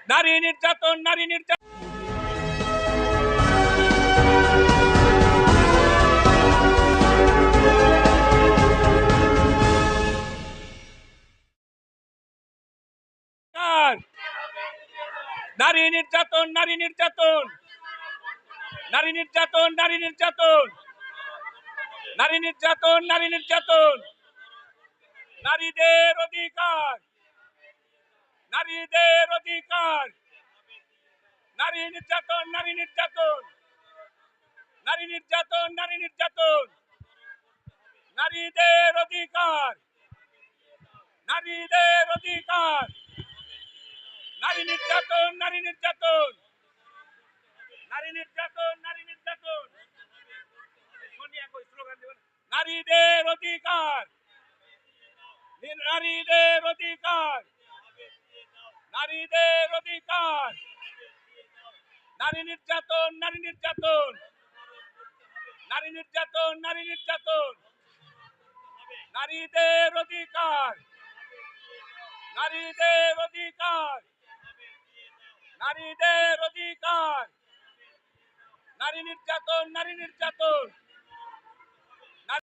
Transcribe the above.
নারী নির্যাতন, নারী নির্যাতন। নারী নির্যাতন, নারী নির্যাতন, নারী নির্যাতন, নারী নির্যাতন, নারী নির্যাতন, নারী নির্যাতন, নারীদের অধিকার, নারীদের অধিকার, নারী নির্যাতন, নারী নির্যাতন, নারী নির্যাতন, নারী নির্যাতন, নারীদের অধিকার, নারীদের অধিকার, নারী নির্যাতন, নারী নির্যাতন, নারী নির্যাতন, নারী নির্যাতন, নারীদের অধিকার, নারীদের অধিকার, নারীদের অধিকার, নারী নির্যাতন, নারী নির্যাতন, নারী নির্যাতন, নারী নির্যাতন, নারীদের অধিকার, নারীদের অধিকার, নারীদের অধিকার, নারী নির্যাতন, নারী নির্যাতন।